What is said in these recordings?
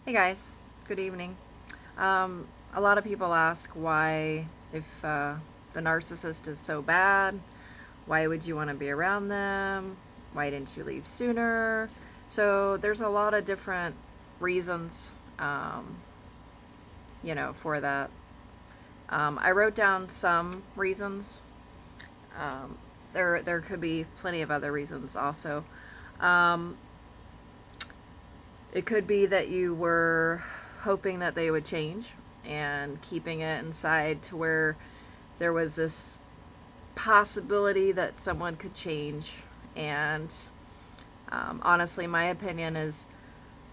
Hey guys, good evening. A lot of people ask why, if the narcissist is so bad, why would you want to be around them? Why didn't you leave sooner? So there's a lot of different reasons, for that. I wrote down some reasons. There could be plenty of other reasons also. Um, It could be that you were hoping that they would change and keeping it inside to where there was this possibility that someone could change. And honestly, my opinion is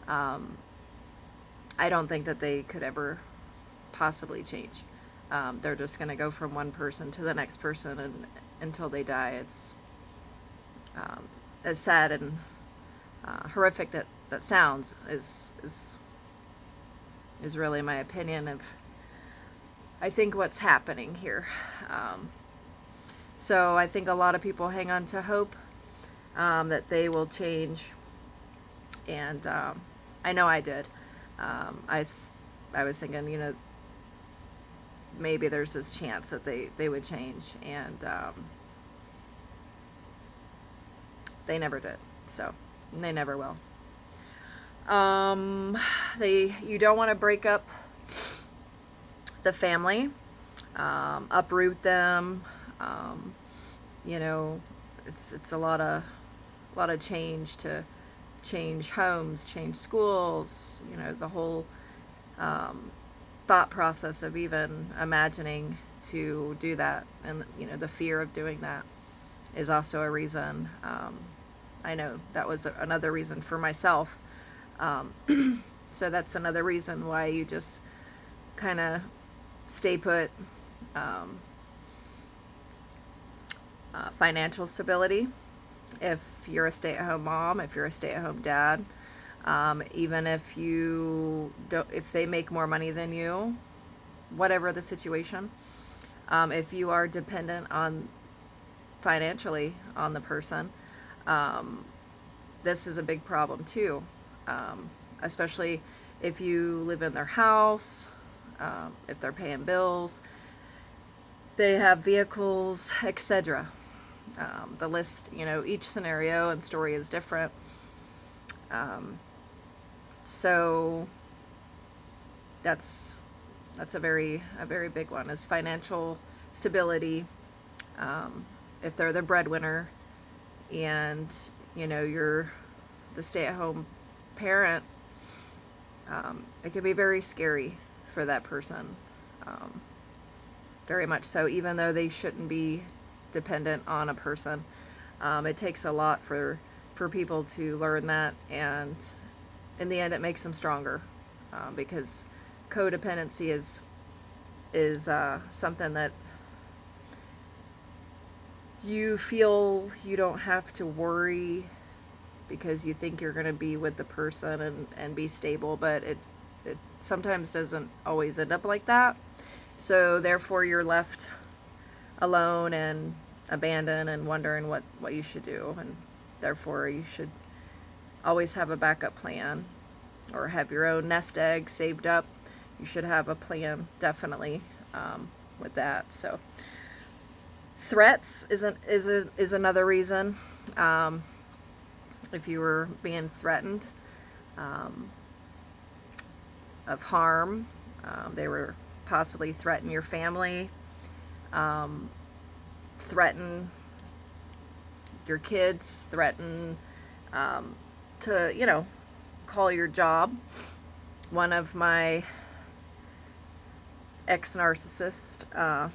um, I don't think that they could ever possibly change. They're just going to go from one person to the next person and until they die. It's as sad and horrific that sounds is really my opinion of I think what's happening here. Um, so I think a lot of people hang on to hope that they will change, and I know I did. I was thinking, maybe there's this chance that they would change, and they never did. So they never will. Um, you don't want to break up the family, uproot them. Um, you know, it's a lot of change to change homes, change schools. The whole um, thought process of even imagining to do that, and the fear of doing that is also a reason. I know that was another reason for myself. Um, so that's another reason why you just kind of stay put. Um, Financial stability. If you're a stay-at-home mom, if you're a stay-at-home dad, even if if they make more money than you, whatever the situation, if you are dependent on financially on the person, um, this is a big problem too. Especially if you live in their house, if they're paying bills, they have vehicles, etc. The list, each scenario and story is different. Um, so that's a very big one is financial stability. If they're the breadwinner and you're the stay-at-home parent, it can be very scary for that person. Um, Very much so, even though they shouldn't be dependent on a person. It takes a lot for people to learn that, and in the end, it makes them stronger, because codependency is something that you feel you don't have to worry because you think you're going to be with the person and be stable, but it sometimes doesn't always end up like that. So therefore, you're left alone and abandoned and wondering what you should do. And therefore, you should always have a backup plan or have your own nest egg saved up. You should have a plan, definitely, with that. So threats is another reason. If you were being threatened um, of harm, they were possibly threaten your family, um, threaten your kids, threaten to, call your job. One of my ex-narcissists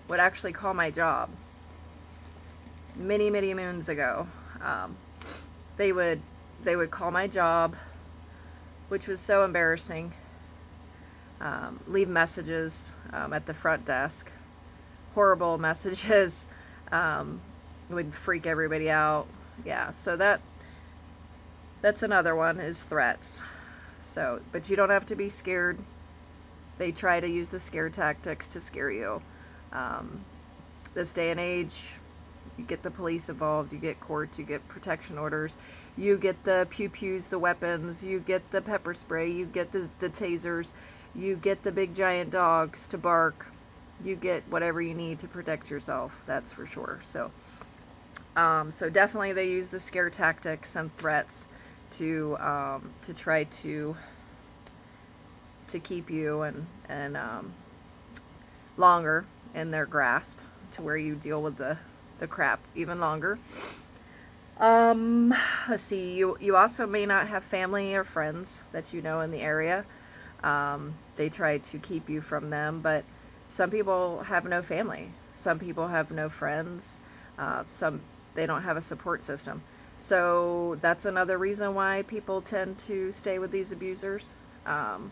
would actually call my job many, many moons ago. Um, they would call my job, which was so embarrassing. Leave messages at the front desk, horrible messages. Would freak everybody out. Yeah, so that's another one is threats. So, but you don't have to be scared. They try to use the scare tactics to scare you. Um, this day and age, You get the police involved, you get courts, you get protection orders, you get the pew-pews, the weapons, you get the pepper spray, you get the tasers, you get the big giant dogs to bark, you get whatever you need to protect yourself, that's for sure. So definitely they use the scare tactics and threats to try to keep you and longer in their grasp, to where you deal with the crap even longer. Let's see, you also may not have family or friends that you know in the area. They try to keep you from them, but some people have no family. Some people have no friends. Some, they don't have a support system. So that's another reason why people tend to stay with these abusers. The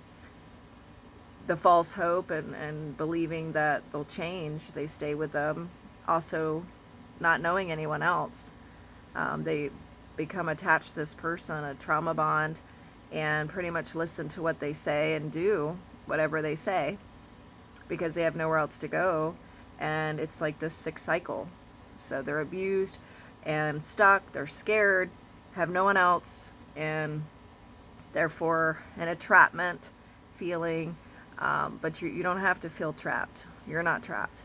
false hope and believing that they'll change, they stay with them. Also, not knowing anyone else. They become attached to this person, a trauma bond, and pretty much listen to what they say and do whatever they say because they have nowhere else to go. And it's like this sick cycle. So they're abused and stuck, they're scared, have no one else, and therefore an entrapment feeling. But you don't have to feel trapped. You're not trapped.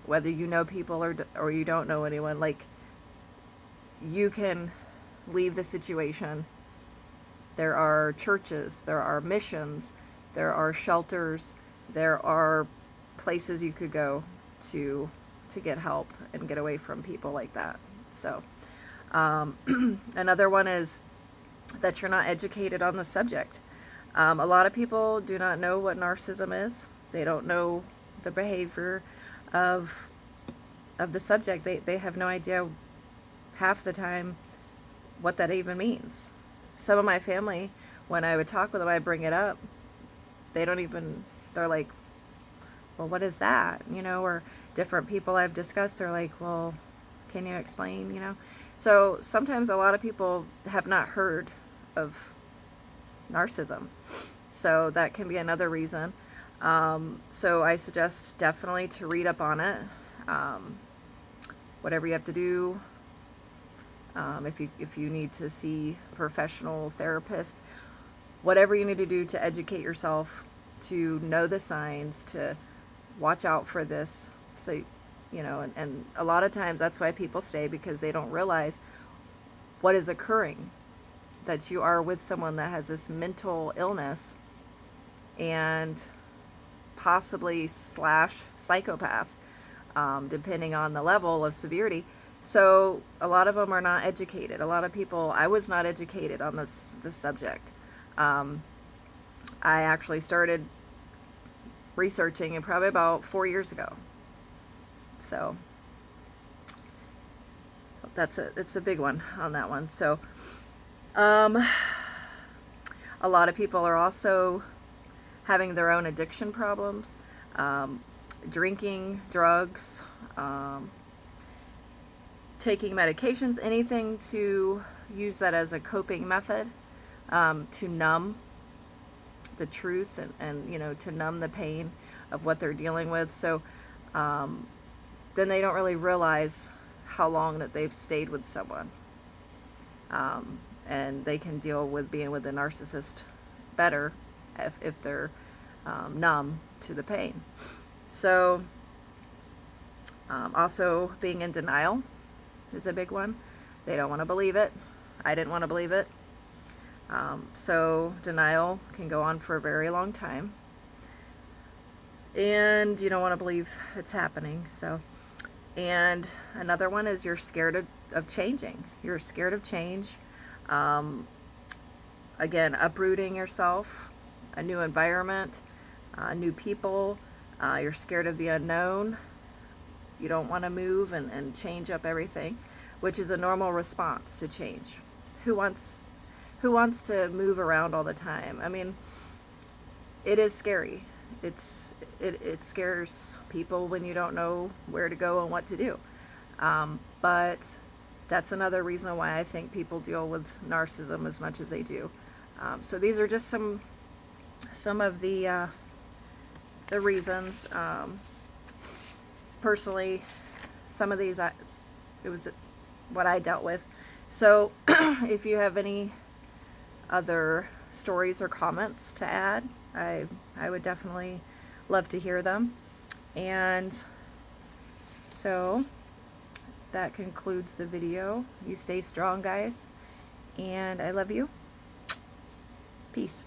Whether you know people or you don't know anyone, like, you can leave the situation. There are churches, there are missions, there are shelters, there are places you could go to get help and get away from people like that. So another one is that you're not educated on the subject. A lot of people do not know what narcissism is. They don't know the behavior of the subject. They have no idea half the time what that even means. Some of my family, when I would talk with them, I bring it up, they're like, well, what is that? Or different people I've discussed, they're like, well, can you explain? So sometimes a lot of people have not heard of narcissism. So that can be another reason. So I suggest definitely to read up on it. Whatever you have to do, if you need to see professional therapists, whatever you need to do to educate yourself, to know the signs, to watch out for this. So, and a lot of times that's why people stay, because they don't realize what is occurring, that you are with someone that has this mental illness and possibly / psychopath, depending on the level of severity. So a lot of them are not educated. A lot of people, I was not educated on this subject. I actually started researching probably about 4 years ago. So it's a big one on that one. So a lot of people are also having their own addiction problems, drinking, drugs, taking medications, anything to use that as a coping method, to numb the truth and to numb the pain of what they're dealing with. So then they don't really realize how long that they've stayed with someone. And they can deal with being with a narcissist better if they're numb to the pain. So also being in denial is a big one. They don't want to believe it. I didn't want to believe it. So denial can go on for a very long time. And you don't want to believe it's happening. And another one is you're scared of changing. You're scared of change. Again, uprooting yourself, a new environment, new people. You're scared of the unknown. You don't want to move and change up everything, which is a normal response to change. Who wants to move around all the time? I mean, it is scary. It scares people when you don't know where to go and what to do. But that's another reason why I think people deal with narcissism as much as they do. So these are just some of the reasons. Personally, some of these, it was what I dealt with. So if you have any other stories or comments to add, I would definitely love to hear them. And so that concludes the video. You stay strong, guys, and I love you. Peace.